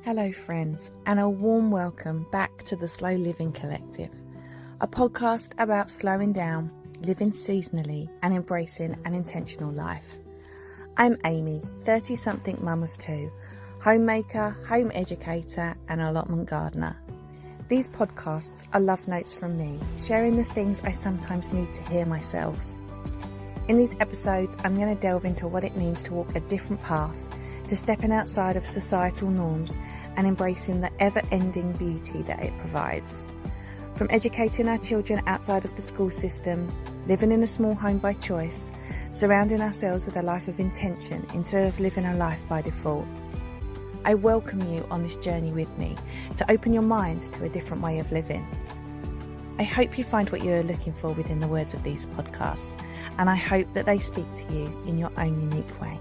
Hello friends, and a warm welcome back to the Slow Living Collective, a podcast about slowing down, living seasonally and embracing an intentional life. I'm Amy, 30-something mum of two, homemaker, home educator and allotment gardener. These podcasts are love notes from me, sharing the things I sometimes need to hear myself. In these episodes, I'm going to delve into what it means to walk a different path, to stepping outside of societal norms and embracing the ever-ending beauty that it provides. From educating our children outside of the school system, living in a small home by choice, surrounding ourselves with a life of intention instead of living a life by default. I welcome you on this journey with me to open your mind to a different way of living. I hope you find what you are looking for within the words of these podcasts, and I hope that they speak to you in your own unique way.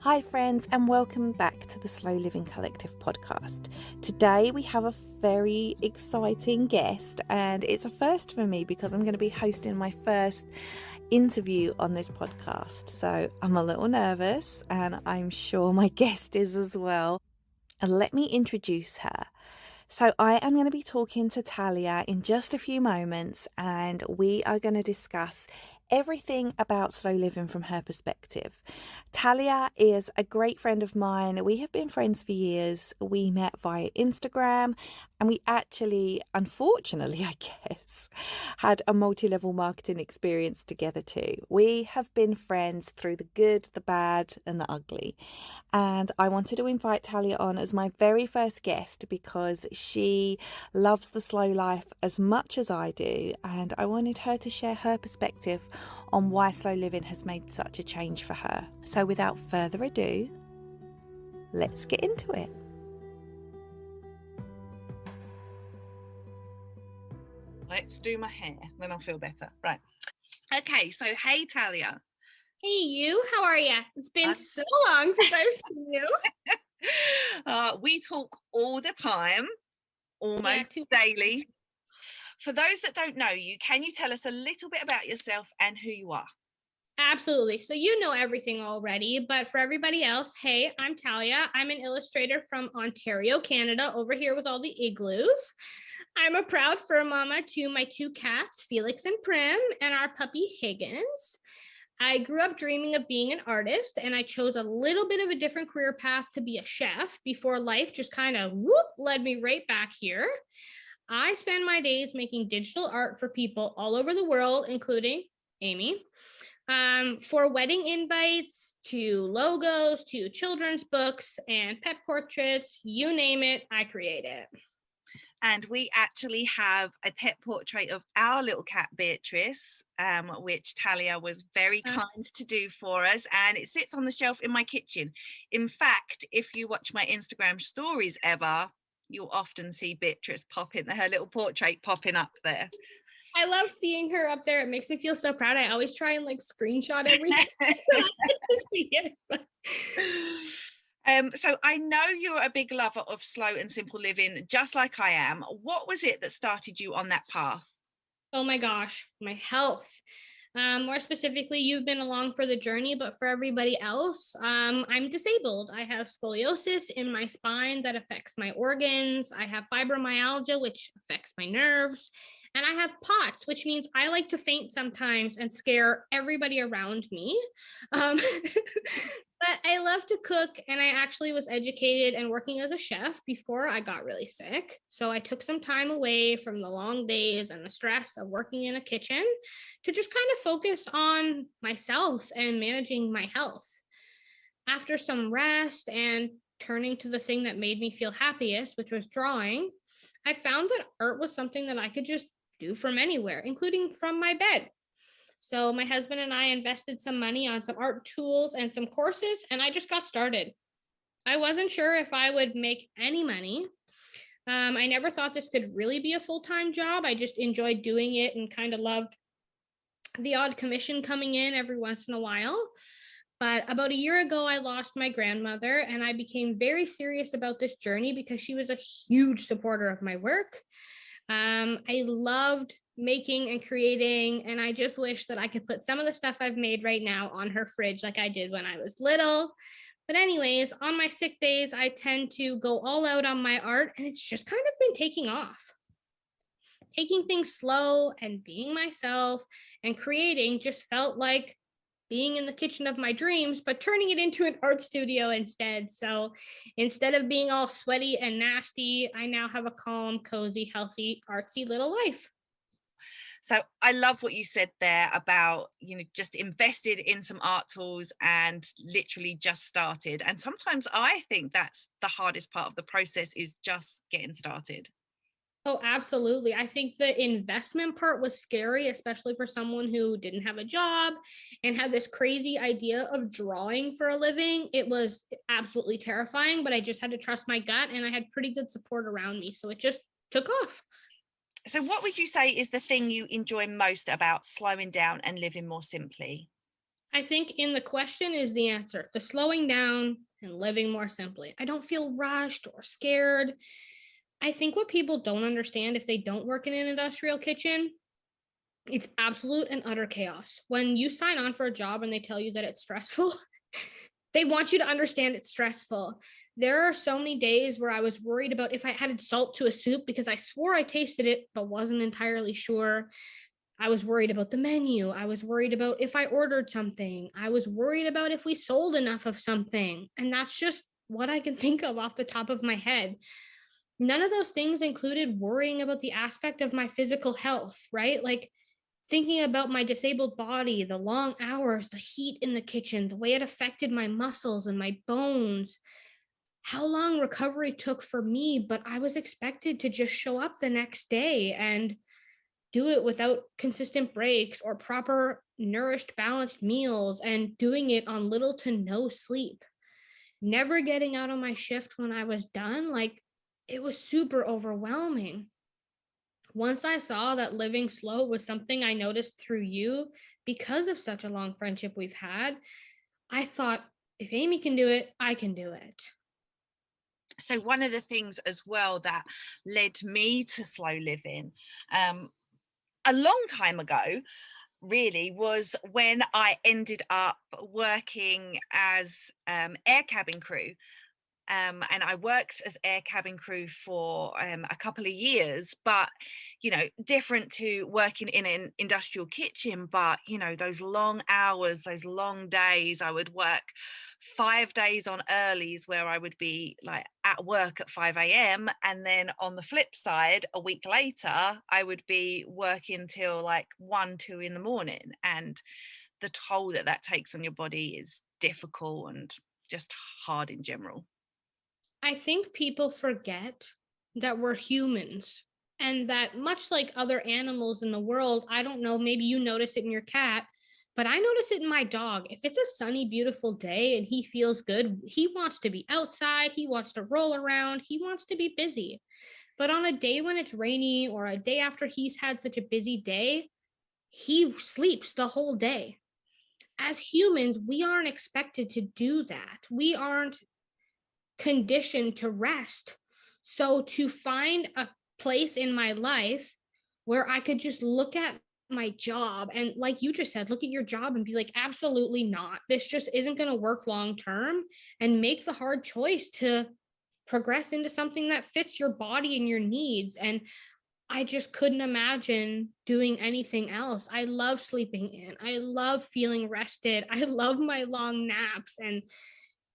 Hi friends, and welcome back to the Slow Living Collective podcast. Today we have a very exciting guest, and it's a first for me because I'm going to be hosting my first interview on this podcast. So I'm a little nervous, and I'm sure my guest is as well. And let me introduce her. So I am going to be talking to Talia in just a few moments, and we are going to discuss everything about slow living from her perspective. Talia is a great friend of mine. We have been friends for years. We met via Instagram, and we actually, unfortunately, I guess, had a multi-level marketing experience together too. We have been friends through the good, the bad, and the ugly. And I wanted to invite Talia on as my very first guest because she loves the slow life as much as I do, and I wanted her to share her perspective on why slow living has made such a change for her. So without further ado, let's get into it. Let's do my hair, then I'll feel better. Right. Okay, so hey Talia. Hey you, how are you? It's been so long since I've seen you. We talk all the time, almost daily. For those that don't know you, can you tell us a little bit about yourself and who you are? Absolutely. So you know everything already, but for everybody else, hey, I'm Talia. I'm an illustrator from Ontario, Canada, over here with all the igloos. I'm a proud fur mama to my two cats, Felix and Prim, and our puppy Higgins. I grew up dreaming of being an artist, and I chose a little bit of a different career path to be a chef before life just kind of led me right back here. I spend my days making digital art for people all over the world, including Amy, for wedding invites to logos to children's books and pet portraits, you name it, I create it. And we actually have a pet portrait of our little cat Beatrice, which Talia was very kind to do for us, and it sits on the shelf in my kitchen. In fact, if you watch my Instagram stories ever, you'll often see Beatrice her little portrait popping up there. I love seeing her up there. It makes me feel so proud. I always try and screenshot everything. So I know you're a big lover of slow and simple living, just like I am. What was it that started you on that path? Oh my gosh, my health. More specifically, you've been along for the journey, but for everybody else, I'm disabled. I have scoliosis in my spine that affects my organs. I have fibromyalgia, which affects my nerves. And I have POTS, which means I like to faint sometimes and scare everybody around me. But I love to cook, and I actually was educated and working as a chef before I got really sick. So I took some time away from the long days and the stress of working in a kitchen to just kind of focus on myself and managing my health. After some rest and turning to the thing that made me feel happiest, which was drawing, I found that art was something that I could just do from anywhere, including from my bed. So my husband and I invested some money on some art tools and some courses, and I just got started. I wasn't sure if I would make any money. I never thought this could really be a full-time job. I just enjoyed doing it and kind of loved the odd commission coming in every once in a while. But about a year ago, I lost my grandmother, and I became very serious about this journey because she was a huge supporter of my work. I loved making and creating. And I just wish that I could put some of the stuff I've made right now on her fridge like I did when I was little. But, anyways, on my sick days, I tend to go all out on my art, and it's just kind of been taking off. Taking things slow and being myself and creating just felt like being in the kitchen of my dreams, but turning it into an art studio instead. So instead of being all sweaty and nasty, I now have a calm, cozy, healthy, artsy little life. So I love what you said there about, just invested in some art tools and literally just started. And sometimes I think that's the hardest part of the process, is just getting started. Oh, absolutely. I think the investment part was scary, especially for someone who didn't have a job and had this crazy idea of drawing for a living. It was absolutely terrifying, but I just had to trust my gut, and I had pretty good support around me. So it just took off. So what would you say is the thing you enjoy most about slowing down and living more simply? I think in the question is the answer, the slowing down and living more simply. I don't feel rushed or scared. I think what people don't understand if they don't work in an industrial kitchen, it's absolute and utter chaos. When you sign on for a job and they tell you that it's stressful, they want you to understand it's stressful. There are so many days where I was worried about if I added salt to a soup because I swore I tasted it, but wasn't entirely sure. I was worried about the menu. I was worried about if I ordered something. I was worried about if we sold enough of something. And that's just what I can think of off the top of my head. None of those things included worrying about the aspect of my physical health, right? Like thinking about my disabled body, the long hours, the heat in the kitchen, the way it affected my muscles and my bones, how long recovery took for me. But I was expected to just show up the next day and do it without consistent breaks or proper nourished balanced meals, and doing it on little to no sleep, never getting out of my shift when I was done. Like, it was super overwhelming. Once I saw that living slow was something I noticed through you because of such a long friendship we've had, I thought, if Amy can do it, I can do it. So one of the things as well that led me to slow living, a long time ago, really, was when I ended up working as air cabin crew. And I worked as air cabin crew for a couple of years, but different to working in an industrial kitchen. But those long hours, those long days, I would work 5 days on earlies, where I would be like at work at 5 a.m. And then on the flip side, a week later, I would be working till like 1, 2 in the morning. And the toll that that takes on your body is difficult and just hard in general. I think people forget that we're humans, and that much like other animals in the world, I don't know, maybe you notice it in your cat, but I notice it in my dog. If it's a sunny, beautiful day and he feels good, he wants to be outside, he wants to roll around, he wants to be busy. But on a day when it's rainy or a day after he's had such a busy day, he sleeps the whole day. As humans, we aren't expected to do that. We aren't conditioned to rest. So to find a place in my life where I could just look at my job and, like you just said, look at your job and be like, absolutely not. This just isn't going to work long term, and make the hard choice to progress into something that fits your body and your needs. And I just couldn't imagine doing anything else. I love sleeping in. I love feeling rested. I love my long naps and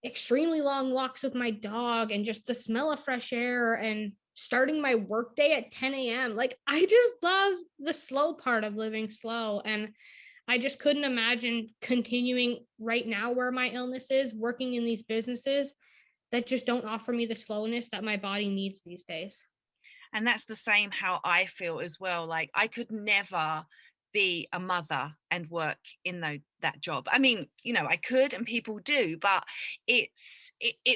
extremely long walks with my dog, and just the smell of fresh air, and starting my workday at 10 a.m. Like, I just love the slow part of living slow. And I just couldn't imagine continuing right now where my illness is, working in these businesses that just don't offer me the slowness that my body needs these days. And that's the same how I feel as well. Like, I could never be a mother and work in that job. I mean, I could, and people do, but it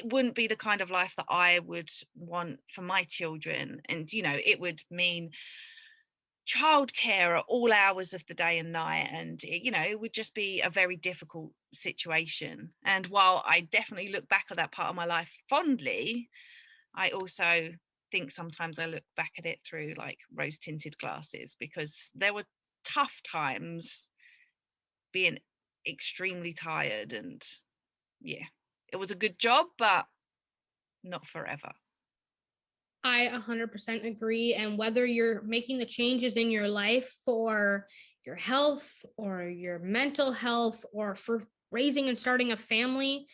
wouldn't be the kind of life that I would want for my children. And it would mean childcare at all hours of the day and night, and it would just be a very difficult situation. And while I definitely look back at that part of my life fondly, I also think sometimes I look back at it through like rose tinted glasses, because there were tough times being extremely tired, and yeah, it was a good job, but not forever. I 100% agree. And whether you're making the changes in your life for your health or your mental health or for raising and starting a family,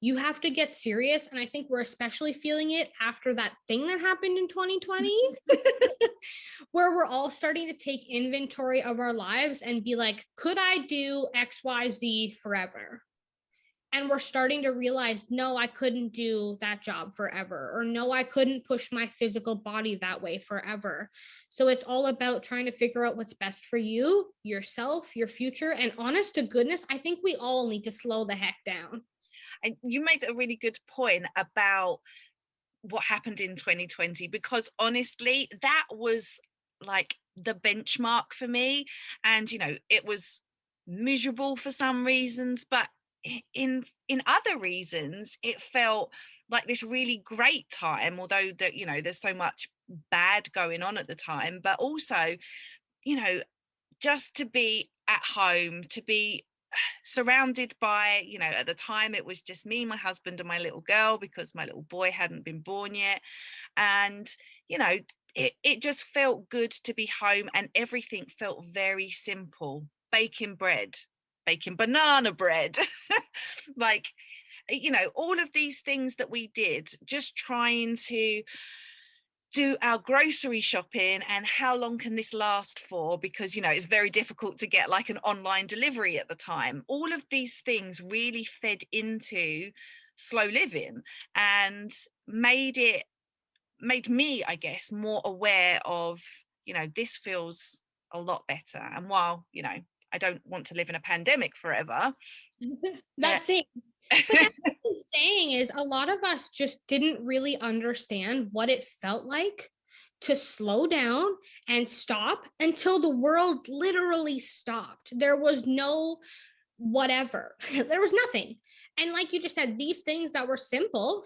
you have to get serious. And I think we're especially feeling it after that thing that happened in 2020, where we're all starting to take inventory of our lives and be like, could I do XYZ forever? And we're starting to realize, no, I couldn't do that job forever, or no, I couldn't push my physical body that way forever. So it's all about trying to figure out what's best for you, yourself, your future. And honest to goodness, I think we all need to slow the heck down. And you made a really good point about what happened in 2020, because honestly, that was like the benchmark for me. And, you know, it was miserable for some reasons, but in other reasons it felt like this really great time, although that, you know, there's so much bad going on at the time. But also, you know, just to be at home, to be surrounded by, you know, at the time it was just me, my husband and my little girl, because my little boy hadn't been born yet. And, you know, it just felt good to be home, and everything felt very simple. Baking bread, baking banana bread, like, you know, all of these things that we did, just trying to do our grocery shopping. And how long can this last for, because, you know, it's very difficult to get like an online delivery at the time. All of these things really fed into slow living and made me, I guess, more aware of, you know, this feels a lot better. And while, you know, I don't want to live in a pandemic forever, That's it. But that's what I'm saying, is a lot of us just didn't really understand what it felt like to slow down and stop until the world literally stopped. There was no whatever. There was nothing. And like you just said, these things that were simple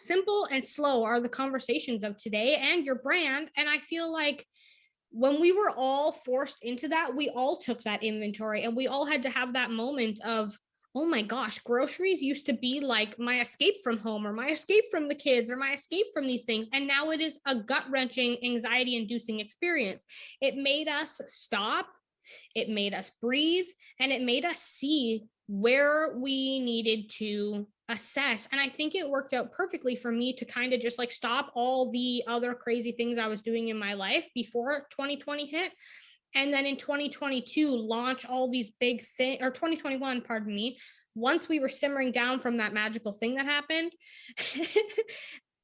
and slow are the conversations of today and your brand. And I feel like when we were all forced into that, we all took that inventory and we all had to have that moment of, oh my gosh, groceries used to be like my escape from home or my escape from the kids or my escape from these things. And now it is a gut wrenching, anxiety inducing experience. It made us stop, it made us breathe, and it made us see where we needed to assess. And I think it worked out perfectly for me to kind of just like stop all the other crazy things I was doing in my life before 2020 hit. And then in 2022, launch all these big things, or 2021, pardon me, once we were simmering down from that magical thing that happened,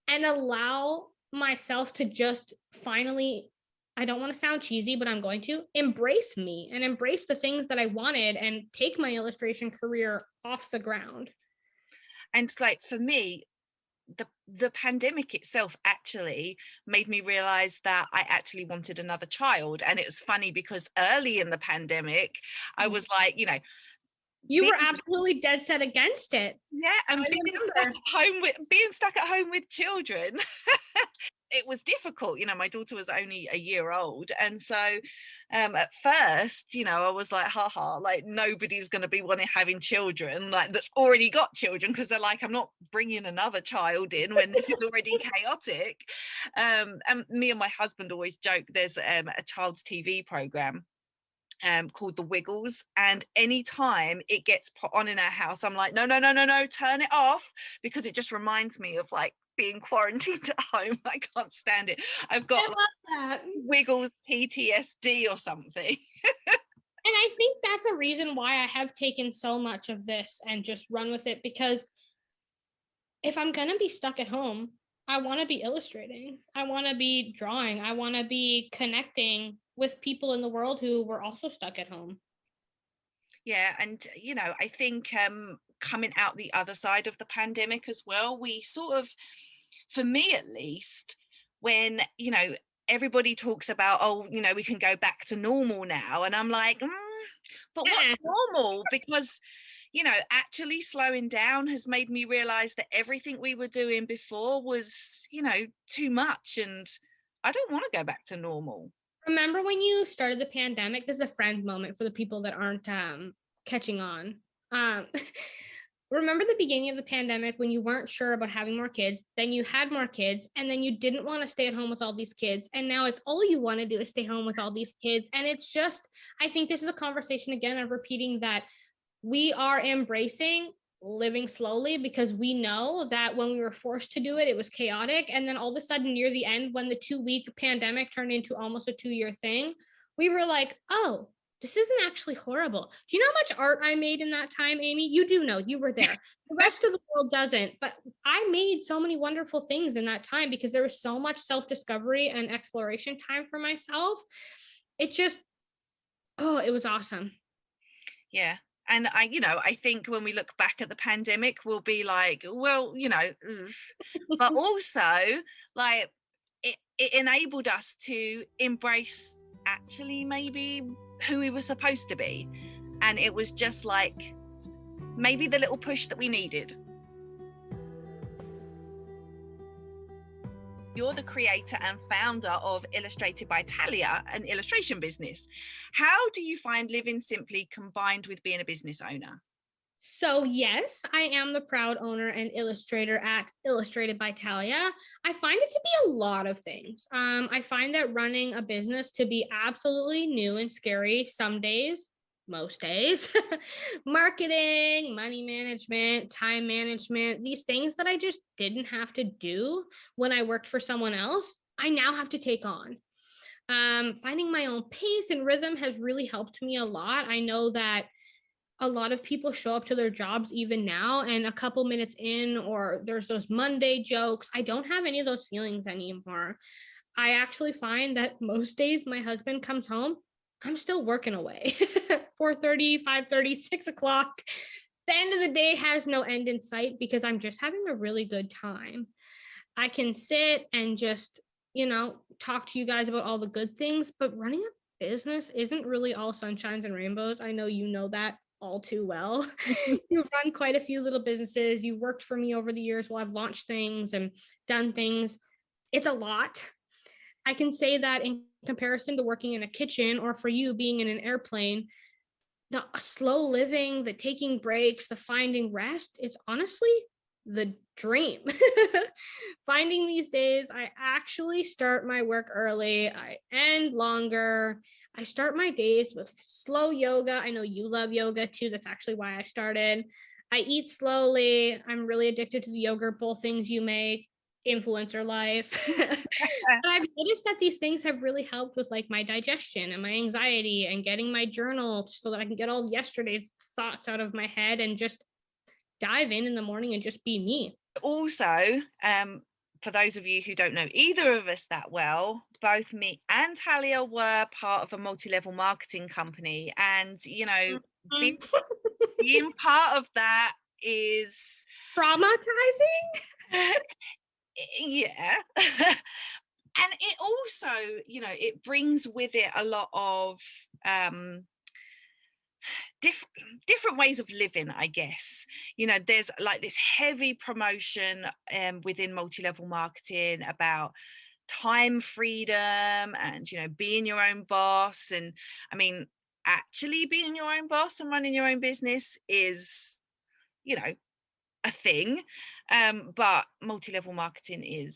and allow myself to just finally, I don't want to sound cheesy, but I'm going to embrace me and embrace the things that I wanted and take my illustration career off the ground. And it's like, for me, the pandemic itself actually made me realize that I actually wanted another child. And it was funny because early in the pandemic, I was like, you know, you were absolutely dead set against it. Yeah, and being stuck at home with children. It was difficult. You know, my daughter was only a year old, and so at first, you know, I was like, haha, like nobody's going to be wanting having children, like that's already got children, because they're like, I'm not bringing another child in when this is already chaotic. And me and my husband always joke, there's a child's TV program called The Wiggles, and anytime it gets put on in our house, I'm like, no, turn it off, because it just reminds me of like being quarantined at home. I can't stand it. I've got like, Wiggles PTSD or something. And I think that's a reason why I have taken so much of this and just run with it, because if I'm gonna be stuck at home, I want to be illustrating, I want to be drawing, I want to be connecting with people in the world who were also stuck at home. Yeah, and you know, I think coming out the other side of the pandemic as well, we sort of, for me at least, when, you know, everybody talks about, oh, you know, we can go back to normal now, and I'm like, but what's normal? Because, you know, actually slowing down has made me realize that everything we were doing before was, you know, too much, and I don't want to go back to normal. Remember when you started the pandemic? This is a friend moment for the people that aren't catching on. Um, remember the beginning of the pandemic when you weren't sure about having more kids, then you had more kids, and then you didn't want to stay at home with all these kids. And now it's all you want to do is stay home with all these kids. And it's just, I think this is a conversation again of repeating that we are embracing living slowly, because we know that when we were forced to do it, it was chaotic. And then all of a sudden near the end, when the 2-week pandemic turned into almost a 2-year thing, we were like, oh, this isn't actually horrible. Do you know how much art I made in that time, Amy? You do know, you were there. The rest of the world doesn't, but I made so many wonderful things in that time because there was so much self-discovery and exploration time for myself. It just, oh, it was awesome. Yeah. And I think when we look back at the pandemic, we'll be like, well, but also like it enabled us to embrace actually maybe who we were supposed to be. And it was just like maybe the little push that we needed. You're the creator and founder of Illustrated by Talia, an illustration business. How do you find living simply combined with being a business owner? So yes, I am the proud owner and illustrator at Illustrated by Talia. I find it to be a lot of things. I find that running a business to be absolutely new and scary some days, most days. Marketing, money management, time management, these things that I just didn't have to do when I worked for someone else, I now have to take on. Finding my own pace and rhythm has really helped me a lot. I know that a lot of people show up to their jobs even now, and a couple minutes in, or there's those Monday jokes. I don't have any of those feelings anymore. I actually find that most days my husband comes home, I'm still working away. 4:30, 5:30, 6 o'clock. The end of the day has no end in sight because I'm just having a really good time. I can sit and just, talk to you guys about all the good things, but running a business isn't really all sunshines and rainbows. I know you know that all too well. You've run quite a few little businesses. You've worked for me over the years while I've launched things and done things. It's a lot. I can say that in comparison to working in a kitchen, or for you being in an airplane, the slow living, the taking breaks, the finding rest, it's honestly the dream. Finding these days, I actually start my work early, I end longer. I start my days with slow yoga. I know you love yoga too. That's actually why I started. I eat slowly. I'm really addicted to the yogurt bowl things you make, influencer life. But I've noticed that these things have really helped with like my digestion and my anxiety and getting my journal so that I can get all yesterday's thoughts out of my head and just dive in the morning and just be me. Also, for those of you who don't know either of us that well, both me and Talia were part of a multi-level marketing company. And, being, being part of that is traumatizing. Yeah. And it also, it brings with it a lot of different ways of living, I guess. There's like this heavy promotion within multi-level marketing about time freedom and being your own boss. And I mean, actually being your own boss and running your own business is a thing, but multi-level marketing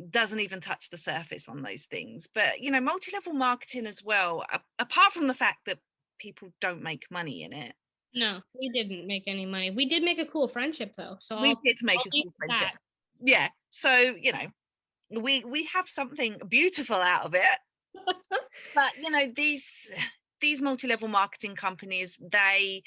doesn't even touch the surface on those things. But multi-level marketing as well, apart from the fact that people don't make money in it. No, we didn't make any money. We did make a cool friendship though. So we did make a cool friendship. Yeah. So, we have something beautiful out of it. But, these multi-level marketing companies, they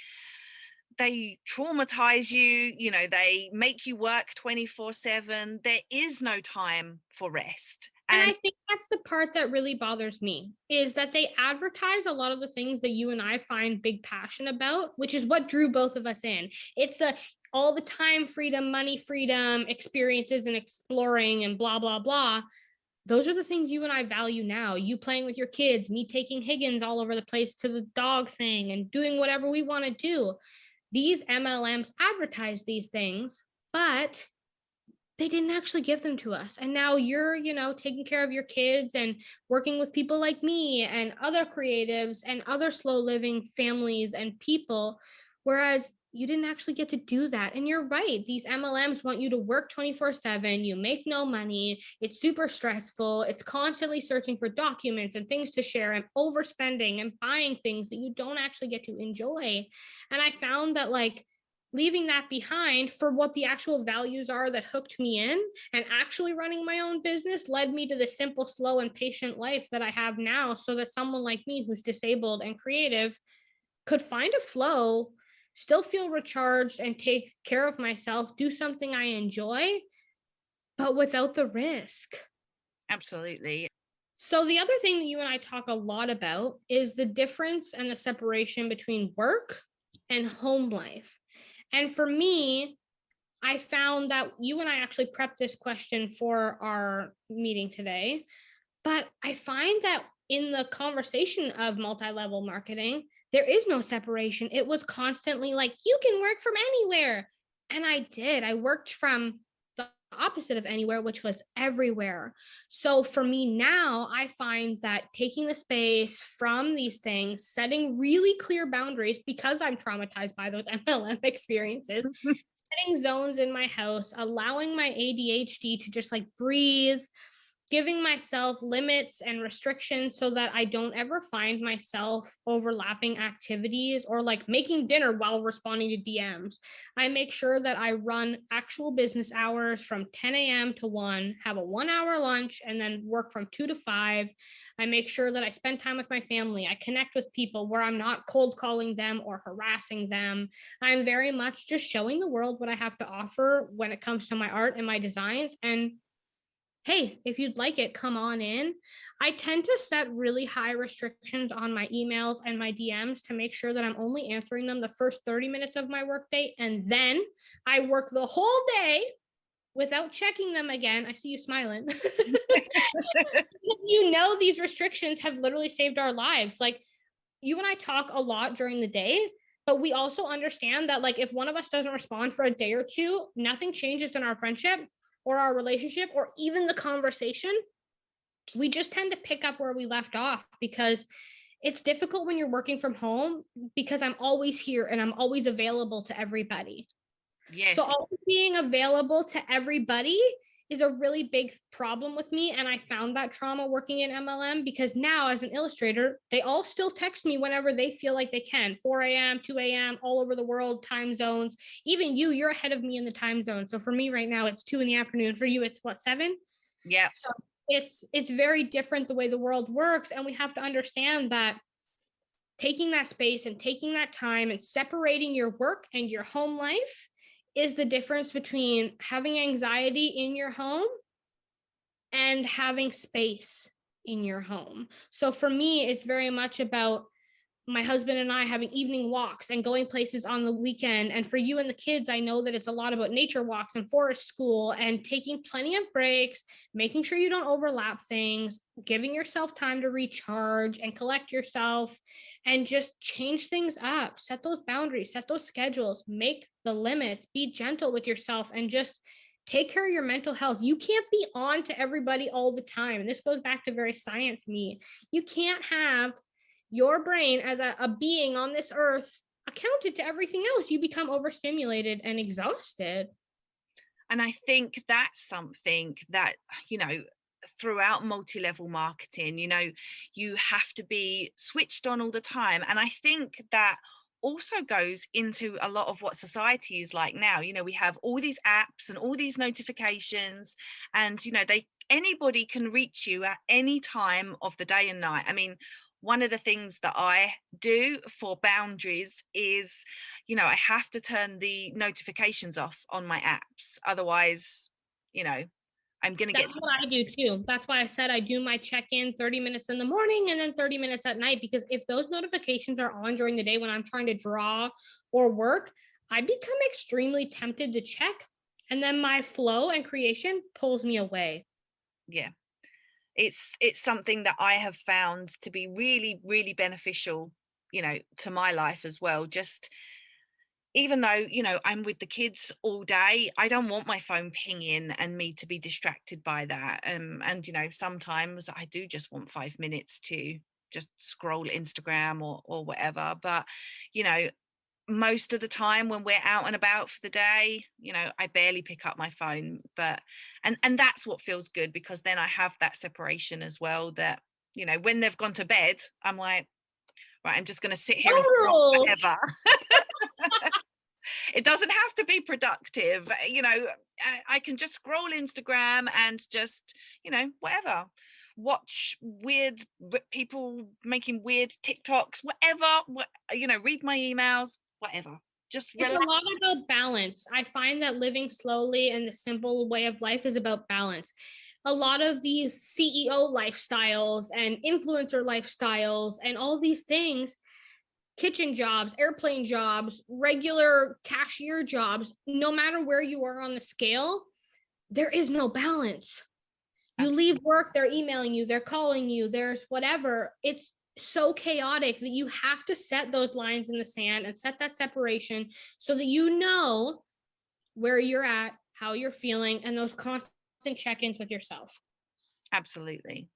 traumatize you, they make you work 24/7. There is no time for rest. And I think that's the part that really bothers me, is that they advertise a lot of the things that you and I find big passion about, which is what drew both of us in. It's all the time freedom, money freedom, experiences and exploring and blah, blah, blah. Those are the things you and I value now. You playing with your kids, me taking Higgins all over the place to the dog thing and doing whatever we want to do. These MLMs advertise these things, but they didn't actually give them to us. And now you're, taking care of your kids and working with people like me and other creatives and other slow living families and people. Whereas you didn't actually get to do that. And you're right. These MLMs want you to work 24/7. You make no money. It's super stressful. It's constantly searching for documents and things to share and overspending and buying things that you don't actually get to enjoy. And I found that, like, leaving that behind for what the actual values are that hooked me in, and actually running my own business led me to the simple, slow, and patient life that I have now, so that someone like me who's disabled and creative could find a flow, still feel recharged, and take care of myself, do something I enjoy, but without the risk. Absolutely. So the other thing that you and I talk a lot about is the difference and the separation between work and home life. And for me, I found that you and I actually prepped this question for our meeting today, but I find that in the conversation of multi-level marketing, there is no separation. It was constantly like, you can work from anywhere. And I did. I worked from the opposite of anywhere, which was everywhere. So for me now, I find that taking the space from these things, setting really clear boundaries, because I'm traumatized by those MLM experiences, setting zones in my house, allowing my ADHD to just like breathe, giving myself limits and restrictions so that I don't ever find myself overlapping activities or like making dinner while responding to DMs. I make sure that I run actual business hours from 10 a.m. to 1, have a 1 hour lunch, and then work from 2 to 5. I make sure that I spend time with my family. I connect with people where I'm not cold calling them or harassing them. I'm very much just showing the world what I have to offer when it comes to my art and my designs. And hey, if you'd like it, come on in. I tend to set really high restrictions on my emails and my DMs to make sure that I'm only answering them the first 30 minutes of my workday. And then I work the whole day without checking them again. I see you smiling. These restrictions have literally saved our lives. Like, you and I talk a lot during the day, but we also understand that, like, if one of us doesn't respond for a day or two, nothing changes in our friendship or our relationship or even the conversation. We just tend to pick up where we left off, because it's difficult when you're working from home, because I'm always here and I'm always available to everybody. Yes. So always being available to everybody is a really big problem with me. And I found that trauma working in MLM, because now as an illustrator, they all still text me whenever they feel like they can. 4 a.m., 2 a.m., all over the world, time zones. Even you're ahead of me in the time zone. So for me right now, it's 2 p.m. For you, it's what, 7? Yeah. So it's very different the way the world works. And we have to understand that taking that space and taking that time and separating your work and your home life is the difference between having anxiety in your home and having space in your home. So for me, it's very much about my husband and I having evening walks and going places on the weekend. And for you and the kids, I know that it's a lot about nature walks and forest school and taking plenty of breaks, making sure you don't overlap things, giving yourself time to recharge and collect yourself, and just change things up, set those boundaries, set those schedules, make the limits, be gentle with yourself, and just take care of your mental health. You can't be on to everybody all the time. And this goes back to very science me. You can't have your brain as a being on this earth accounted to everything else. You become overstimulated and exhausted. And I think that's something that, throughout multi-level marketing, you have to be switched on all the time. And I think that also goes into a lot of what society is like now. We have all these apps and all these notifications, and anybody can reach you at any time of the day and night. I mean, one of the things that I do for boundaries is, I have to turn the notifications off on my apps. Otherwise, I'm going to get. That's what I do too. That's why I said I do my check-in 30 minutes in the morning and then 30 minutes at night, because if those notifications are on during the day when I'm trying to draw or work, I become extremely tempted to check, and then my flow and creation pulls me away. Yeah. It's something that I have found to be really, really beneficial, to my life as well. Just even though, I'm with the kids all day, I don't want my phone pinging and me to be distracted by that. And sometimes I do just want 5 minutes to just scroll Instagram or whatever. But most of the time when we're out and about for the day, I barely pick up my phone. But and that's what feels good, because then I have that separation as well, that when they've gone to bed, I'm like, right, I'm just going to sit here and scroll Rules. forever. It doesn't have to be productive. I can just scroll Instagram and just whatever, watch weird people making weird TikToks, whatever, read my emails, whatever. Just It's a relax. lot about balance. I find that living slowly and the simple way of life is about balance. A lot of these CEO lifestyles and influencer lifestyles and all these things, kitchen jobs, airplane jobs, regular cashier jobs, no matter where you are on the scale, there is no balance. You leave work, they're emailing you, they're calling you, there's whatever. It's so chaotic that you have to set those lines in the sand and set that separation so that you know where you're at, how you're feeling, and those constant check-ins with yourself. Absolutely.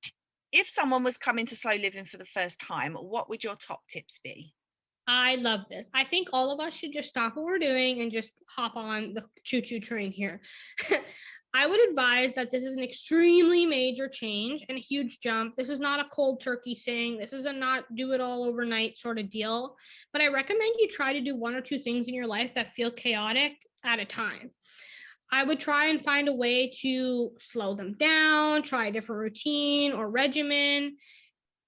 If someone was coming to slow living for the first time, what would your top tips be? I love this. I think all of us should just stop what we're doing and just hop on the choo-choo train here. I would advise that this is an extremely major change and a huge jump. This is not a cold turkey thing. This is a not do it all overnight sort of deal. But I recommend you try to do one or two things in your life that feel chaotic at a time. I would try and find a way to slow them down, try a different routine or regimen.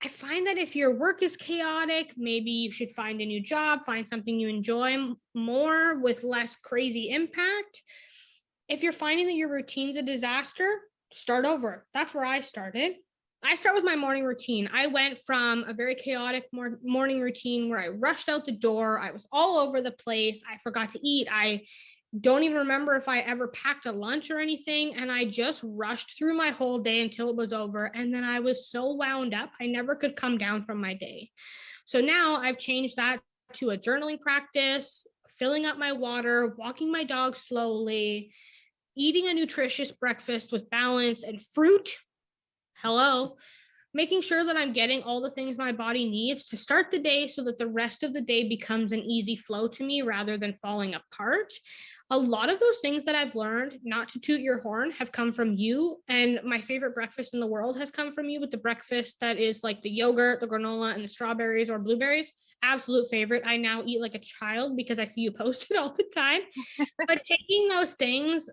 I find that if your work is chaotic, maybe you should find a new job, find something you enjoy more with less crazy impact. If you're finding that your routine's a disaster, start over. That's where I started. I start with my morning routine. I went from a very chaotic morning routine where I rushed out the door. I was all over the place. I forgot to eat. I don't even remember if I ever packed a lunch or anything. And I just rushed through my whole day until it was over. And then I was so wound up, I never could come down from my day. So now I've changed that to a journaling practice, filling up my water, walking my dog slowly, eating a nutritious breakfast with balance and fruit. Hello. Making sure that I'm getting all the things my body needs to start the day so that the rest of the day becomes an easy flow to me rather than falling apart. A lot of those things that I've learned, not to toot your horn, have come from you. And my favorite breakfast in the world has come from you, with the breakfast that is like the yogurt, the granola, and the strawberries or blueberries. Absolute favorite. I now eat like a child because I see you post it all the time. But taking those things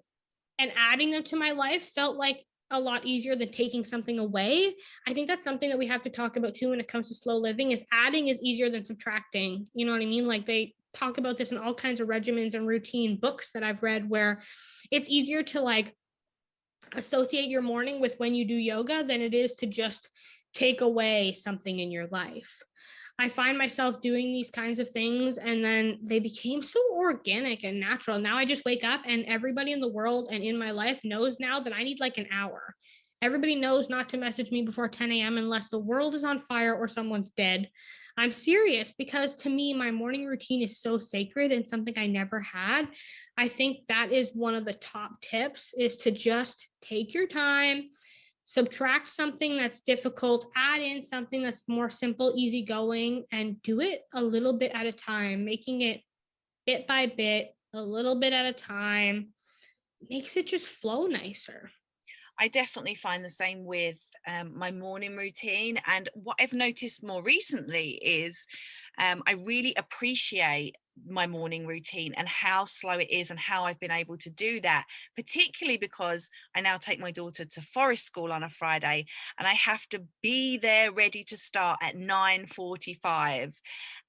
and adding them to my life felt like a lot easier than taking something away. I think that's something that we have to talk about too when it comes to slow living, is adding is easier than subtracting. You know what I mean? Like they talk about this in all kinds of regimens and routine books that I've read, where it's easier to like associate your morning with when you do yoga than it is to just take away something in your life. I find myself doing these kinds of things and then they became so organic and natural. Now I just wake up and everybody in the world and in my life knows now that I need like an hour. Everybody knows not to message me before 10 a.m. unless the world is on fire or someone's dead. I'm serious, because to me, my morning routine is so sacred and something I never had. I think that is one of the top tips, is to just take your time, subtract something that's difficult, add in something that's more simple, easygoing, and do it a little bit at a time, making it bit by bit, a little bit at a time, makes it just flow nicer. I definitely find the same with my morning routine. And what I've noticed more recently is I really appreciate my morning routine and how slow it is and how I've been able to do that, particularly because I now take my daughter to forest school on a Friday and I have to be there ready to start at 9:45.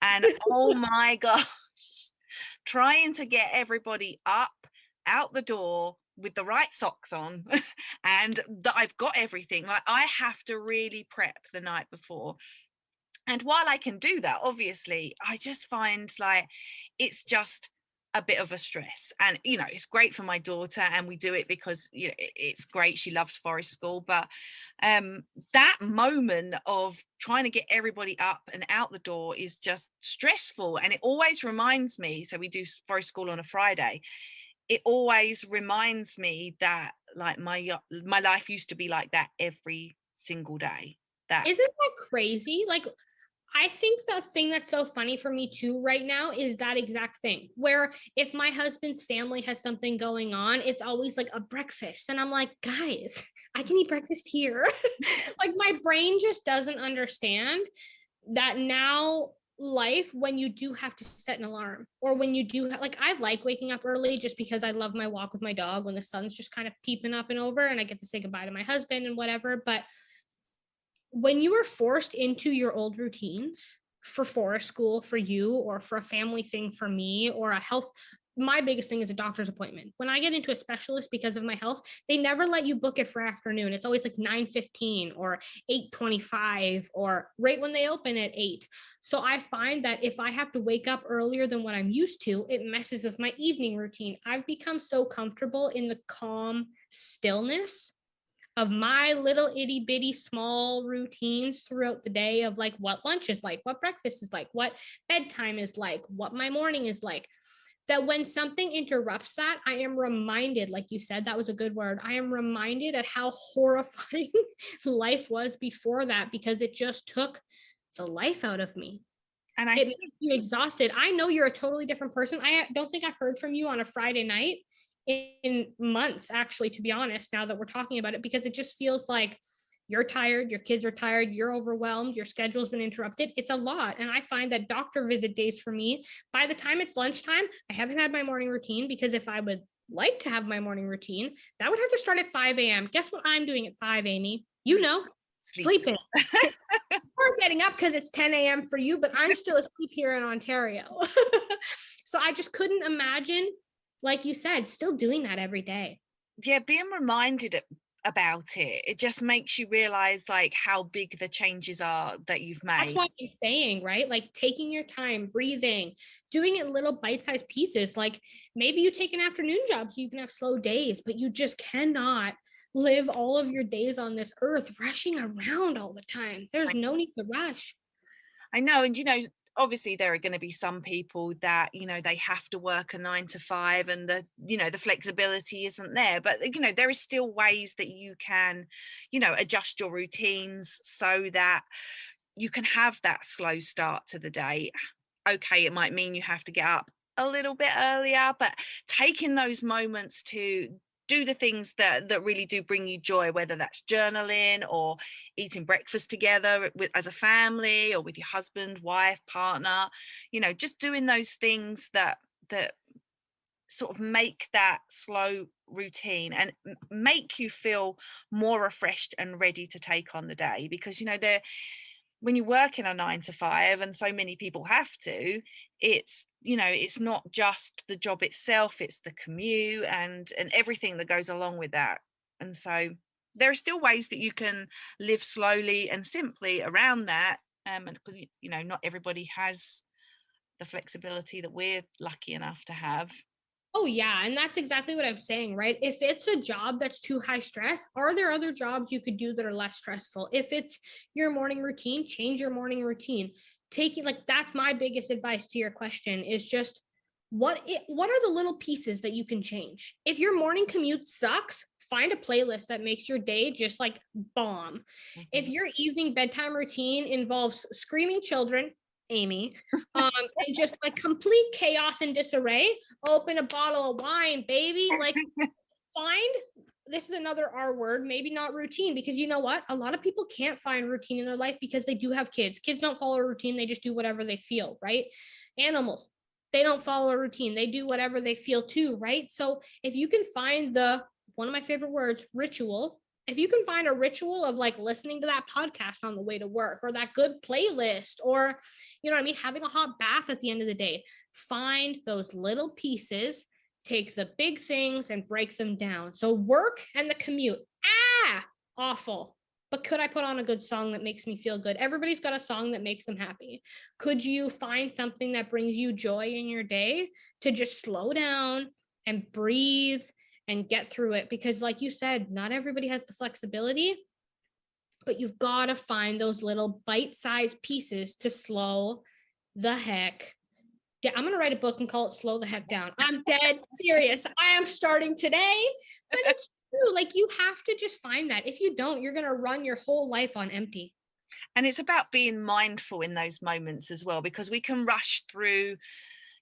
And oh my gosh, trying to get everybody up, out the door with the right socks on and that I've got everything. Like I have to really prep the night before. And while I can do that, obviously, I just find like it's just a bit of a stress. And it's great for my daughter, and we do it because it's great, she loves forest school. But that moment of trying to get everybody up and out the door is just stressful. And it always reminds me, so we do forest school on a Friday, it always reminds me that like my life used to be like that every single day. That isn't that crazy? Like, I think the thing that's so funny for me too right now is that exact thing, where if my husband's family has something going on, it's always like a breakfast. And I'm like, guys, I can eat breakfast here. Like, my brain just doesn't understand that now life, when you do have to set an alarm, or when you do like, I like waking up early just because I love my walk with my dog when the sun's just kind of peeping up and over, and I get to say goodbye to my husband and whatever. But when you are forced into your old routines for forest school for you, or for a family thing for me, or a health, my biggest thing is a doctor's appointment. When I get into a specialist because of my health, they never let you book it for afternoon. It's always like 9:15 or 8:25, or right when they open at 8. So I find that if I have to wake up earlier than what I'm used to, it messes with my evening routine. I've become so comfortable in the calm stillness of my little itty bitty small routines throughout the day, of like what lunch is like, what breakfast is like, what bedtime is like, what my morning is like, that when something interrupts that, I am reminded, like you said, that was a good word, I am reminded at how horrifying life was before that, because it just took the life out of me. and I It think makes you exhausted. I know you're a totally different person. I don't think I've heard from you on a Friday night in months, actually, to be honest, now that we're talking about it, because it just feels like you're tired, your kids are tired, you're overwhelmed, your schedule's been interrupted. It's a lot. And I find that doctor visit days for me, by the time it's lunchtime, I haven't had my morning routine, because if I would like to have my morning routine, that would have to start at 5 a.m. Guess what I'm doing at 5, Amy? You know, sleeping. We're getting up because it's 10 a.m. for you, but I'm still asleep here in Ontario. So I just couldn't imagine, like you said, still doing that every day. Yeah, being reminded about it just makes you realize like how big the changes are that you've That's made. what I'm saying, right? Like, taking your time, breathing, doing it in little bite-sized pieces. Like, maybe you take an afternoon job so you can have slow days, but you just cannot live all of your days on this earth rushing around all the time. There's no need to rush. I know. And obviously there are going to be some people that they have to work a 9 to 5, and the flexibility isn't there. But there is still ways that you can adjust your routines so that you can have that slow start to the day. Okay, it might mean you have to get up a little bit earlier, but taking those moments to do the things that really do bring you joy, whether that's journaling or eating breakfast together as a family, or with your husband, wife, partner, just doing those things that sort of make that slow routine and make you feel more refreshed and ready to take on the day. Because when you work in a 9 to 5, and so many people have to, it's not just the job itself, it's the commute and everything that goes along with that. And so there are still ways that you can live slowly and simply around that. And not everybody has the flexibility that we're lucky enough to have. Oh, yeah. And that's exactly what I'm saying, right? If it's a job that's too high stress, are there other jobs you could do that are less stressful? If it's your morning routine, change your morning routine. Taking, like, that's my biggest advice to your question, is just what are the little pieces that you can change? If your morning commute sucks, find a playlist that makes your day just like bomb. If your evening bedtime routine involves screaming children, Amy, and just like complete chaos and disarray, open a bottle of wine, baby. Like, find, this is another R word, maybe not routine, because you know what? A lot of people can't find routine in their life because they do have kids. Kids don't follow a routine, they just do whatever they feel, right? Animals, they don't follow a routine, they do whatever they feel too, right? So if you can find one of my favorite words, ritual, if you can find a ritual of like listening to that podcast on the way to work, or that good playlist, or having a hot bath at the end of the day, find those little pieces, take the big things and break them down. So work and the commute, awful. but could I put on a good song that makes me feel good? Everybody's got a song that makes them happy. Could you find something that brings you joy in your day to just slow down and breathe and get through it? Because like you said, not everybody has the flexibility, but you've got to find those little bite-sized pieces to slow the heck. I'm going to write a book and call it Slow the Heck Down. I'm dead serious. I am starting today, but it's true. Like, you have to just find that. If you don't, you're going to run your whole life on empty. And it's about being mindful in those moments as well, because we can rush through,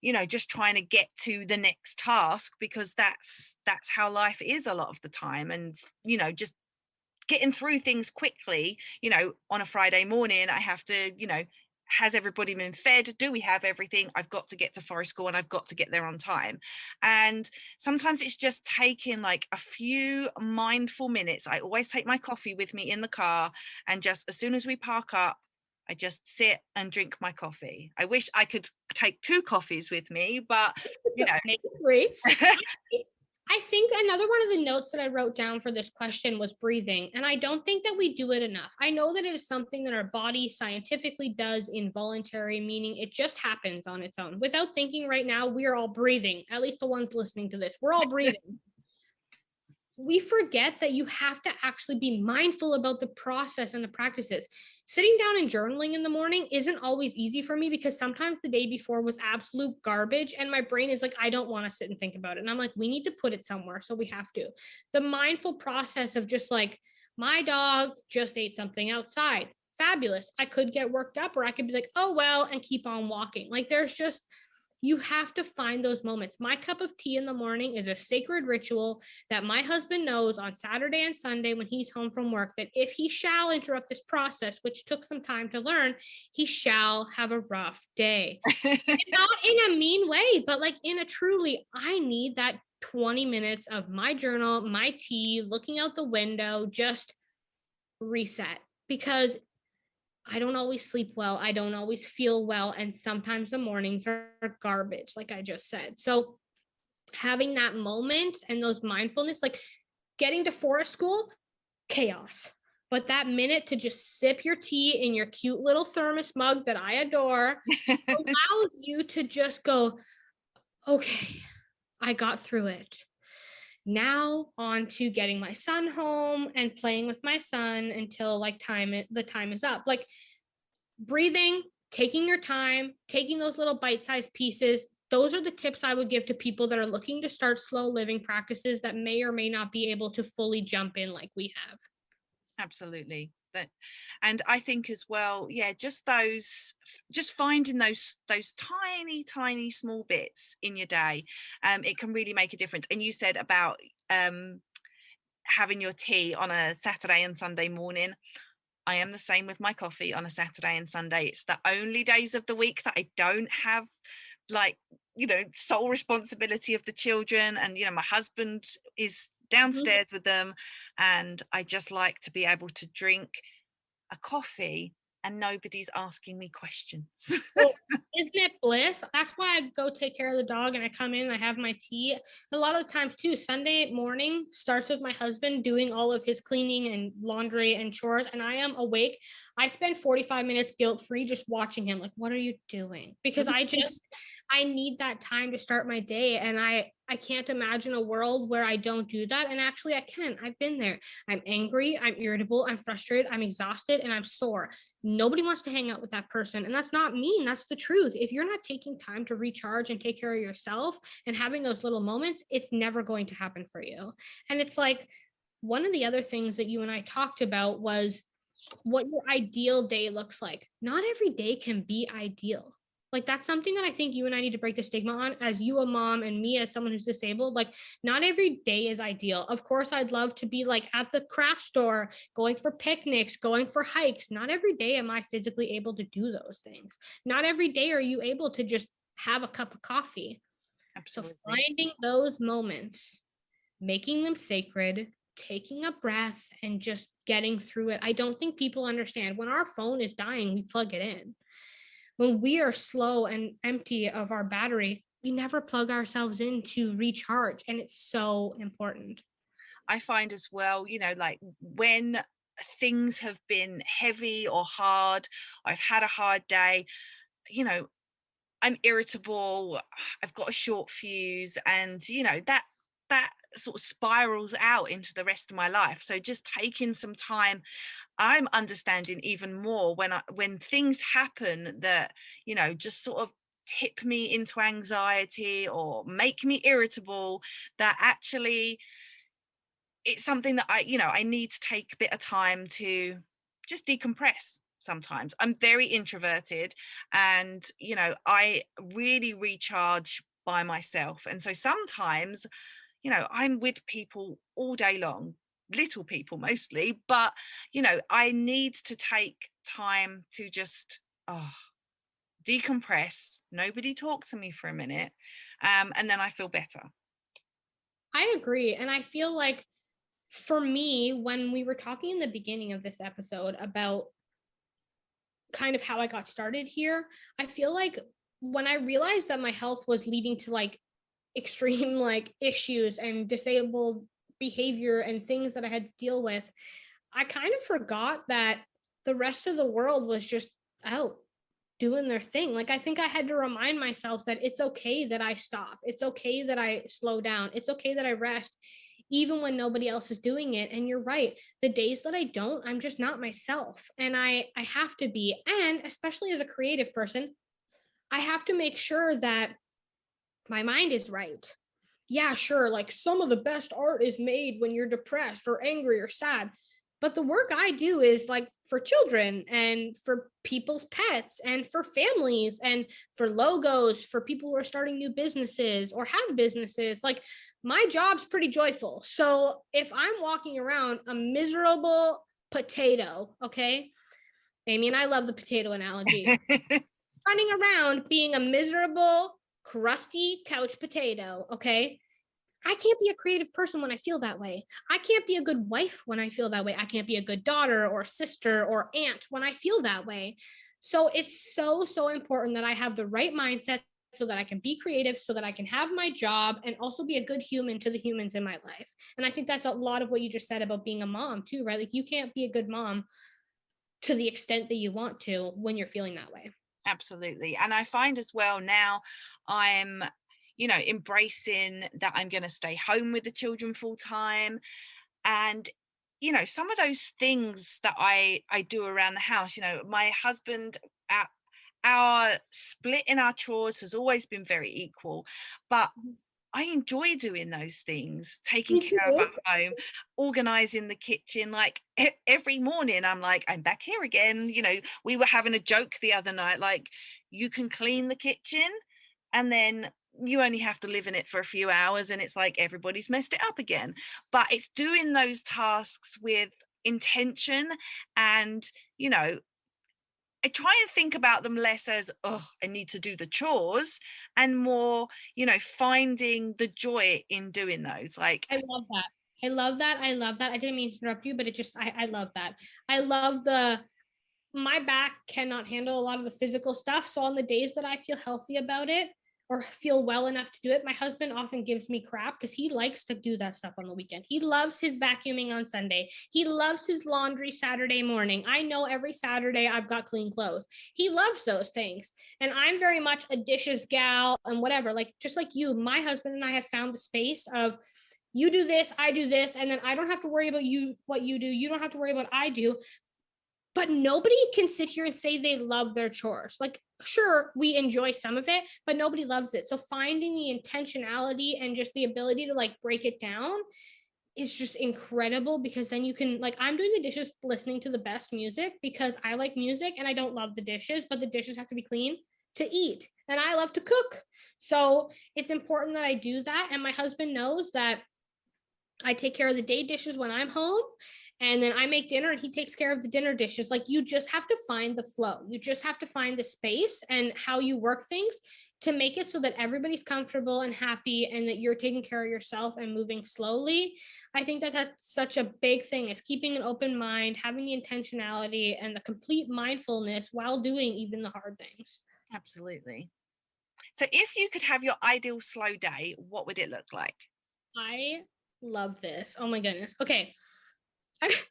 you know, just trying to get to the next task, because that's how life is a lot of the time. And, you know, just getting through things quickly. You know, on a Friday morning, I have to, you know, has everybody been fed? Do we have everything? I've got to get to forest school and I've got to get there on time. And sometimes it's just taking like a few mindful minutes. I always take my coffee with me in the car, and just as soon as we park up, I just sit and drink my coffee. I wish I could take 2 coffees with me, but you know. Make it 3. I think another one of the notes that I wrote down for this question was breathing. And I don't think that we do it enough. I know that it is something that our body scientifically does involuntary, meaning it just happens on its own. Without thinking right now, we are all breathing, at least the ones listening to this. We're all breathing. We forget that you have to actually be mindful about the process and the practices. Sitting down and journaling in the morning isn't always easy for me, because sometimes the day before was absolute garbage and my brain is like, I don't want to sit and think about it. And I'm like, we need to put it somewhere. So we have to. The mindful process of just like, my dog just ate something outside. Fabulous. I could get worked up, or I could be like, oh, well, and keep on walking. Like, there's just, you have to find those moments. My cup of tea in the morning is a sacred ritual that my husband knows on Saturday and Sunday when he's home from work, that if he shall interrupt this process, which took some time to learn, he shall have a rough day. Not in a mean way, but like in a truly, I need that 20 minutes of my journal, my tea, looking out the window, just reset, because I don't always sleep well. I don't always feel well. And sometimes the mornings are garbage, like I just said. So having that moment and those mindfulness, like getting to forest school, chaos. But that minute to just sip your tea in your cute little thermos mug that I adore allows you to just go, okay, I got through it. Now on to getting my son home and playing with my son until like the time is up. Like, breathing, taking your time, taking those little bite-sized pieces. Those are the tips I would give to people that are looking to start slow living practices that may or may not be able to fully jump in like we have. Absolutely. That, and I think as well, yeah, just finding those tiny small bits in your day, it can really make a difference. And you said about having your tea on a Saturday and Sunday morning. I am the same with my coffee on a Saturday and Sunday. It's the only days of the week that I don't have, like, you know, sole responsibility of the children, and you know, my husband is downstairs with them, and I just like to be able to drink a coffee and nobody's asking me questions. Well, isn't it bliss? That's why I go take care of the dog and I come in and I have my tea. A lot of the times too, Sunday morning starts with my husband doing all of his cleaning and laundry and chores, and I am awake. I spend 45 minutes guilt-free just watching him, like, what are you doing? Because I need that time to start my day, and I can't imagine a world where I don't do that. And actually I can. I've been there. I'm angry, I'm irritable, I'm frustrated, I'm exhausted, and I'm sore. Nobody wants to hang out with that person. And that's not mean, that's the truth. If you're not taking time to recharge and take care of yourself and having those little moments, it's never going to happen for you. And it's like, one of the other things that you and I talked about was what your ideal day looks like. Not every day can be ideal. Like, that's something that I think you and I need to break the stigma on, as you a mom and me as someone who's disabled. Like, not every day is ideal. Of course, I'd love to be like at the craft store, going for picnics, going for hikes. Not every day am I physically able to do those things. Not every day are you able to just have a cup of coffee. Absolutely. So finding those moments, making them sacred, taking a breath, and just getting through it. I don't think people understand. When our phone is dying, we plug it in. When we are slow and empty of our battery, we never plug ourselves in to recharge. And it's so important. I find as well, you know, like when things have been heavy or hard, I've had a hard day, you know, I'm irritable, I've got a short fuse, and that sort of spirals out into the rest of my life. So just taking some time, I'm understanding even more when things happen that, just sort of tip me into anxiety or make me irritable, that actually it's something that I need to take a bit of time to just decompress. Sometimes I'm very introverted, and I really recharge by myself. And so sometimes, I'm with people all day long, little people mostly, but I need to take time to just decompress, nobody talk to me for a minute, and then I feel better. I agree. And I feel like for me, when we were talking in the beginning of this episode about kind of how I got started here, I feel like when I realized that my health was leading to like extreme like issues and disabled behavior and things that I had to deal with, I kind of forgot that the rest of the world was just out doing their thing. Like, I think I had to remind myself that it's okay that I stop. It's okay that I slow down. It's okay that I rest, even when nobody else is doing it. And you're right. The days that I don't, I'm just not myself. And I have to be. And especially as a creative person, I have to make sure that my mind is right. Yeah, sure. Like some of the best art is made when you're depressed or angry or sad. But the work I do is like for children and for people's pets and for families and for logos, for people who are starting new businesses or have businesses. Like my job's pretty joyful. So if I'm walking around a miserable potato, okay, Amy and I love the potato analogy, running around being a miserable, crusty couch potato, okay? I can't be a creative person when I feel that way. I can't be a good wife when I feel that way. I can't be a good daughter or sister or aunt when I feel that way. So it's so, so important that I have the right mindset so that I can be creative, so that I can have my job and also be a good human to the humans in my life. And I think that's a lot of what you just said about being a mom too, right? Like you can't be a good mom to the extent that you want to when you're feeling that way. Absolutely. And I find as well now I'm embracing that I'm going to stay home with the children full time. And some of those things that I do around the house, my husband, our split in our chores has always been very equal, but I enjoy doing those things, taking care of our home, organizing the kitchen. Like every morning, I'm like, I'm back here again. We were having a joke the other night, like, you can clean the kitchen and then you only have to live in it for a few hours and it's like everybody's messed it up again. But it's doing those tasks with intention, and I try and think about them less as, oh, I need to do the chores, and more, finding the joy in doing those. Like, I love that. I love that. I love that. I didn't mean to interrupt you, but I love that. I love my back cannot handle a lot of the physical stuff. So on the days that I feel healthy about it or feel well enough to do it, my husband often gives me crap because he likes to do that stuff on the weekend. He loves his vacuuming on Sunday. He loves his laundry Saturday morning. I know every Saturday I've got clean clothes. He loves those things. And I'm very much a dishes gal and whatever. Like just like you, my husband and I have found the space of you do this, I do this, and then I don't have to worry about what you do. You don't have to worry about what I do. But nobody can sit here and say they love their chores. Like, sure, we enjoy some of it, but nobody loves it. So finding the intentionality and just the ability to like break it down is just incredible, because then you can, like, I'm doing the dishes listening to the best music because I like music and I don't love the dishes, but the dishes have to be clean to eat. And I love to cook. So it's important that I do that. And my husband knows that I take care of the day dishes when I'm home, and then I make dinner and he takes care of the dinner dishes. Like you just have to find the flow. You just have to find the space and how you work things to make it so that everybody's comfortable and happy and that you're taking care of yourself and moving slowly. I think that that's such a big thing, is keeping an open mind, having the intentionality and the complete mindfulness while doing even the hard things. absolutely. So if you could have your ideal slow day, what would it look like? I love this. Oh my goodness. Okay.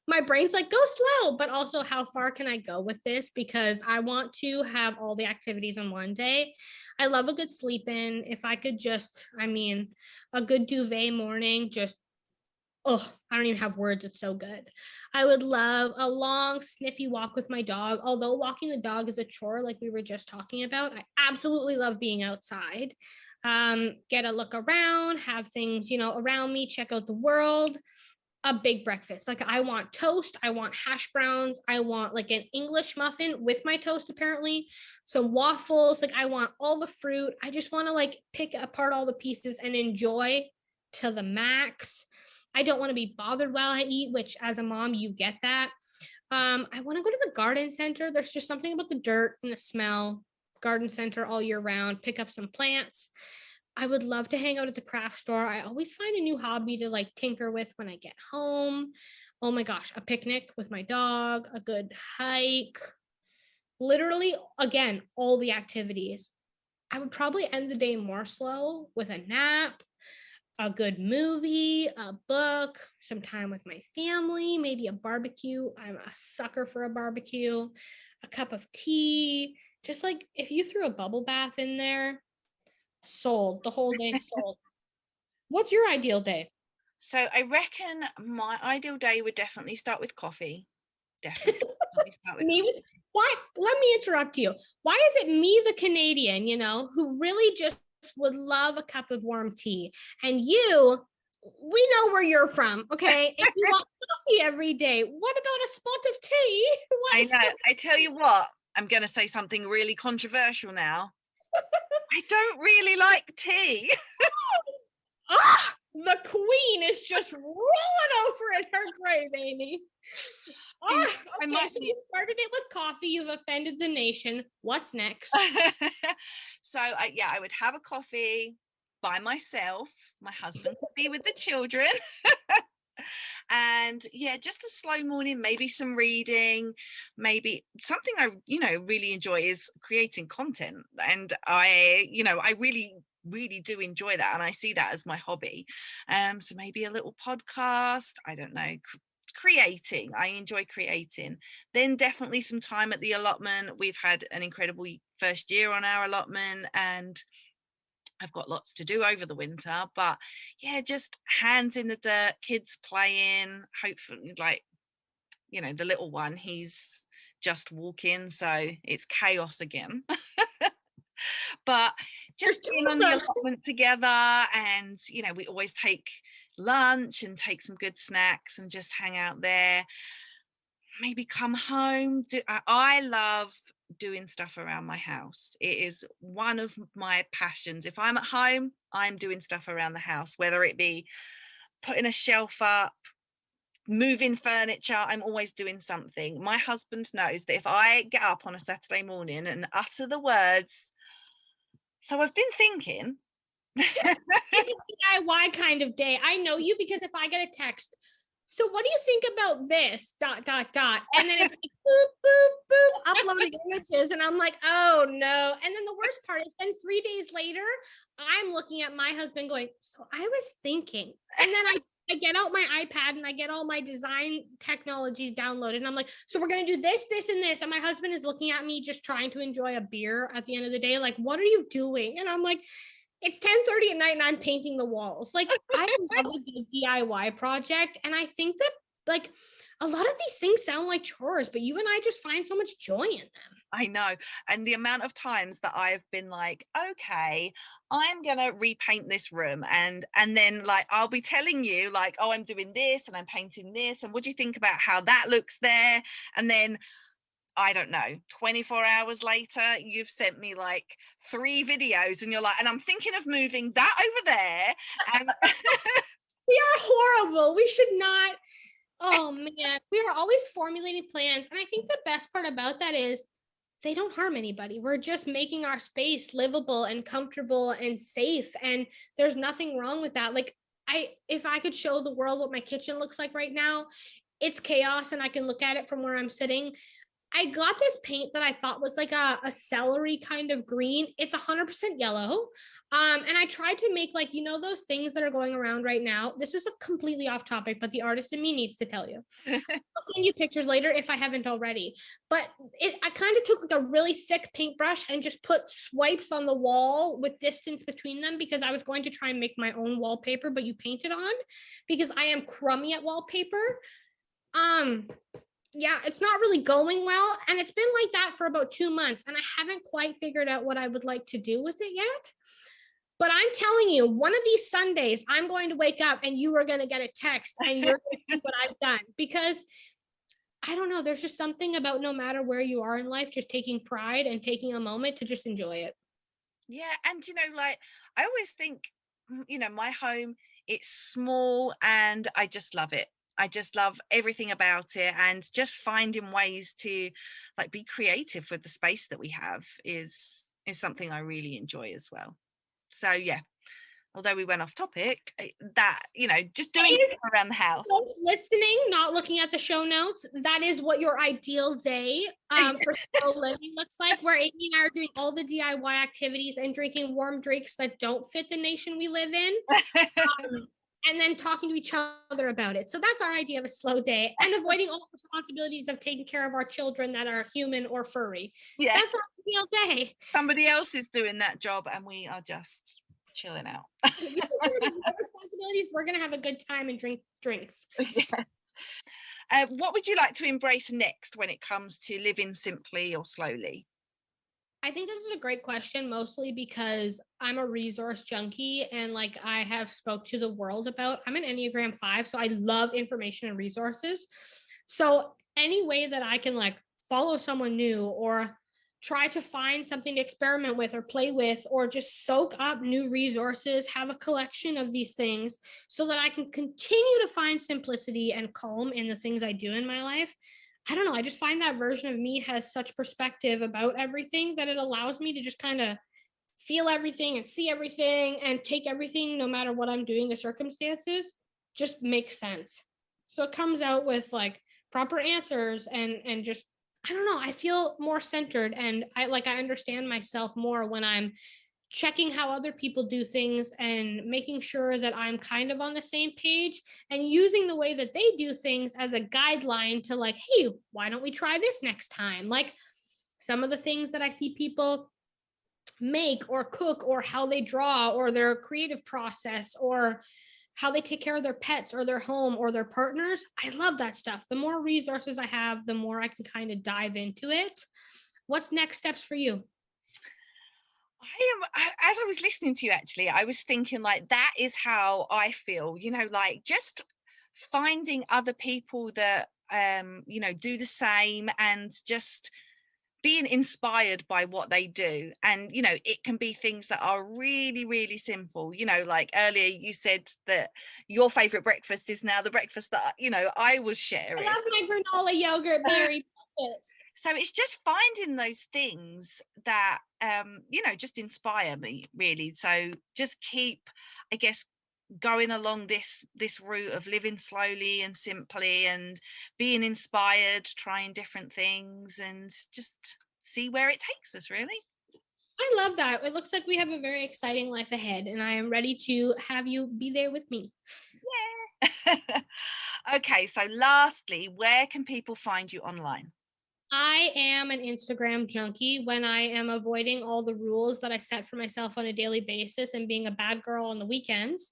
my brain's like, go slow, but also how far can I go with this? Because I want to have all the activities in one day. I love a good sleep in. If I could just, I mean, a good duvet morning, just, oh, I don't even have words. It's so good. I would love a long sniffy walk with my dog. Although walking the dog is a chore, like we were just talking about, I absolutely love being outside. Get a look around, have things, around me, check out the world. A big breakfast. Like I want toast, I want hash browns, I want like an English muffin with my toast apparently, some waffles, like I want all the fruit. I just want to like pick apart all the pieces and enjoy to the max. I don't want to be bothered while I eat, which as a mom you get that. I want to go to the garden center. There's just something about the dirt and the smell. Garden center all year round, pick up some plants. I would love to hang out at the craft store. I always find a new hobby to like tinker with when I get home. Oh my gosh, a picnic with my dog, a good hike. Literally, again, all the activities. I would probably end the day more slow with a nap, a good movie, a book, some time with my family, maybe a barbecue. I'm a sucker for a barbecue, a cup of tea. Just like if you threw a bubble bath in there, sold the whole day, sold. What's your ideal day? So I reckon my ideal day would definitely start with coffee. Definitely start with Me with why? Let me interrupt you. Why is it me, the Canadian, who really just would love a cup of warm tea, and you? We know where you're from, okay? If you want coffee every day, what about a spot of tea? I know. I tell you what, I'm going to say something really controversial now. I don't really like tea. The queen is just rolling over in her grave, Amy. Okay, so you started it with coffee. You've offended the nation. What's next? So, I would have a coffee by myself. My husband would be with the children. And just a slow morning, maybe some reading, maybe something I really enjoy is creating content, and I really do enjoy that, and I see that as my hobby. So maybe a little podcast, I don't know, creating. I enjoy creating. Then definitely some time at the allotment. We've had an incredible first year on our allotment, and I've got lots to do over the winter, but just hands in the dirt, kids playing, hopefully the little one, he's just walking, so it's chaos again. But just being on the allotment together, and we always take lunch and take some good snacks and just hang out there. Maybe come home. I love doing stuff around my house. It is one of my passions. If I'm at home, I'm doing stuff around the house, whether it be putting a shelf up, moving furniture. I'm always doing something. My husband knows that if I get up on a Saturday morning and utter the words, "So I've been thinking." It's a DIY kind of day. I know you, because if I get a text, so what do you think about this? ... And then it's like boop, boop, boop, uploading images. And I'm like, oh no. And then the worst part is then 3 days later, I'm looking at my husband going, so I was thinking. And then I get out my iPad and I get all my design technology downloaded. And I'm like, so we're going to do this, this, and this. And my husband is looking at me just trying to enjoy a beer at the end of the day. Like, what are you doing? And I'm like, it's 10:30 at night and I'm painting the walls. Like, I love a good DIY project. And I think that like a lot of these things sound like chores, but you and I just find so much joy in them. I know. And the amount of times that I've been like, okay, I'm gonna repaint this room, and then like I'll be telling you like, oh, I'm doing this and I'm painting this, and what do you think about how that looks there? And then I don't know, 24 hours later, you've sent me like 3 videos and you're like, and I'm thinking of moving that over there. And we are horrible. We should not. Oh man, we are always formulating plans. And I think the best part about that is they don't harm anybody. We're just making our space livable and comfortable and safe. And there's nothing wrong with that. Like, if I could show the world what my kitchen looks like right now, it's chaos and I can look at it from where I'm sitting. I got this paint that I thought was like a celery kind of green. It's 100% yellow. And I tried to make like, those things that are going around right now. This is a completely off topic, but the artist in me needs to tell you. I'll send you pictures later if I haven't already. But I kind of took like a really thick paintbrush and just put swipes on the wall with distance between them, because I was going to try and make my own wallpaper, but you paint it on, because I am crummy at wallpaper. Yeah, it's not really going well. And it's been like that for about 2 months. And I haven't quite figured out what I would like to do with it yet. But I'm telling you, one of these Sundays, I'm going to wake up and you are going to get a text and you're going to see what I've done. Because I don't know, there's just something about, no matter where you are in life, just taking pride and taking a moment to just enjoy it. Yeah. And, like, I always think, my home, it's small and I just love it. I just love everything about it, and just finding ways to like be creative with the space that we have is something I really enjoy as well. So yeah, although we went off topic, that, just doing it around the house. Listening, not looking at the show notes, that is what your ideal day for slow living looks like, where Amy and I are doing all the DIY activities and drinking warm drinks that don't fit the nation we live in. And then talking to each other about it. So that's our idea of a slow day, and avoiding all the responsibilities of taking care of our children that are human or furry. Yeah. That's our ideal day. Somebody else is doing that job and we are just chilling out. Responsibilities, we're going to have a good time and drink drinks. Yes. What would you like to embrace next when it comes to living simply or slowly? I think this is a great question, mostly because I'm a resource junkie, and like I have spoke to the world about, I'm an Enneagram 5, so I love information and resources. So any way that I can like follow someone new, or try to find something to experiment with or play with, or just soak up new resources, have a collection of these things so that I can continue to find simplicity and calm in the things I do in my life. I don't know, I just find that version of me has such perspective about everything that it allows me to just kind of feel everything and see everything and take everything, no matter what I'm doing, the circumstances, just makes sense. So it comes out with like proper answers, and just, I don't know, I feel more centered, and I understand myself more when I'm checking how other people do things and making sure that I'm kind of on the same page, and using the way that they do things as a guideline to like, hey, why don't we try this next time? Like some of the things that I see people make or cook, or how they draw, or their creative process, or how they take care of their pets or their home or their partners. I love that stuff. The more resources I have, the more I can kind of dive into it. What's next steps for you? As I was listening to you, actually, I was thinking like, that is how I feel, like just finding other people that, do the same, and just being inspired by what they do. And, it can be things that are really, really simple, like earlier you said that your favorite breakfast is now the breakfast that, I was sharing. I love my granola yogurt berry breakfast. So it's just finding those things that, just inspire me, really. So just keep, I guess, going along this route of living slowly and simply, and being inspired, trying different things, and just see where it takes us, really. I love that. It looks like we have a very exciting life ahead, and I am ready to have you be there with me. Yeah. Okay, so lastly, where can people find you online? I am an Instagram junkie. When I am avoiding all the rules that I set for myself on a daily basis and being a bad girl on the weekends,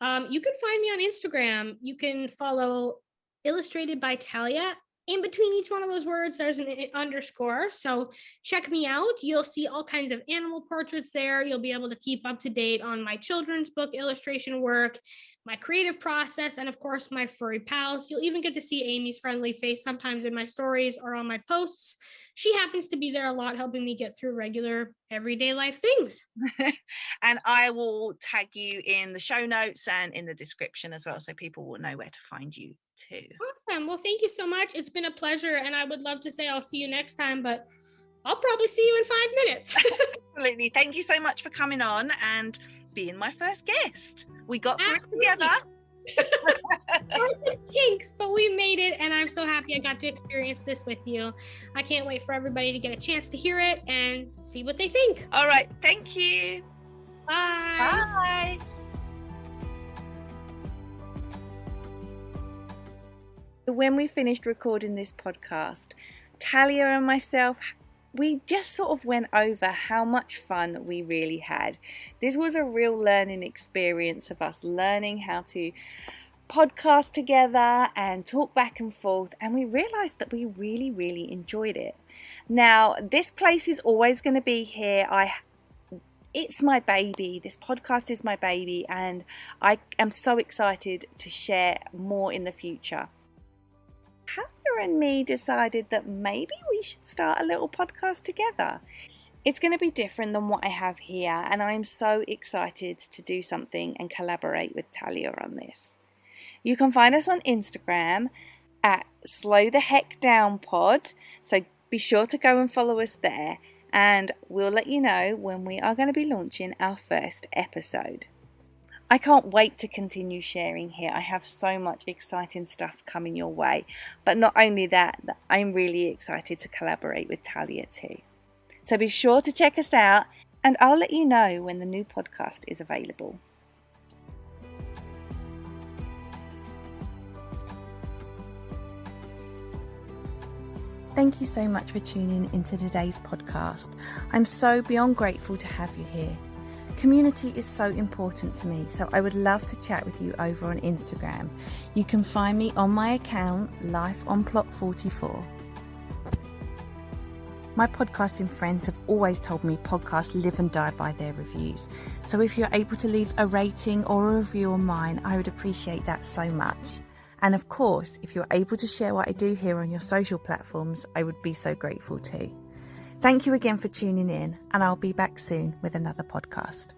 you can find me on Instagram. You can follow Illustrated by Talia. In between each one of those words, there's an underscore. So check me out. You'll see all kinds of animal portraits there. You'll be able to keep up to date on my children's book illustration work, my creative process, and of course, my furry pals. You'll even get to see Amy's friendly face sometimes in my stories or on my posts. She happens to be there a lot, helping me get through regular everyday life things. And I will tag you in the show notes and in the description as well, so people will know where to find you too. Awesome. Well, thank you so much. It's been a pleasure, and I would love to say I'll see you next time, but I'll probably see you in 5 minutes. Absolutely. Thank you so much for coming on and being my first guest. We got through it together. Kinks, but we made it, and I'm so happy I got to experience this with you. I can't wait for everybody to get a chance to hear it and see what they think. All right. Thank you. Bye. Bye. When we finished recording this podcast, Talia and myself, we just sort of went over how much fun we really had. This was a real learning experience of us learning how to podcast together and talk back and forth, and we realized that we really enjoyed it. Now, this place is always going to be here. It's my baby. This podcast is my baby, and I am so excited to share more in the future. Talia and me decided that maybe we should start a little podcast together. It's going to be different than what I have here, and I'm so excited to do something and collaborate with Talia on this. You can find us on Instagram at slowtheheckdownpod, so be sure to go and follow us there, and we'll let you know when we are going to be launching our first episode. I can't wait to continue sharing here. I have so much exciting stuff coming your way. But not only that, I'm really excited to collaborate with Talia too. So be sure to check us out, and I'll let you know when the new podcast is available. Thank you so much for tuning into today's podcast. I'm so beyond grateful to have you here. Community is so important to me, so I would love to chat with you over on Instagram. You can find me on my account, Life on Plot 44. My podcasting friends have always told me podcasts live and die by their reviews. So if you're able to leave a rating or a review on mine, I would appreciate that so much. And of course, if you're able to share what I do here on your social platforms, I would be so grateful too. Thank you again for tuning in, and I'll be back soon with another podcast.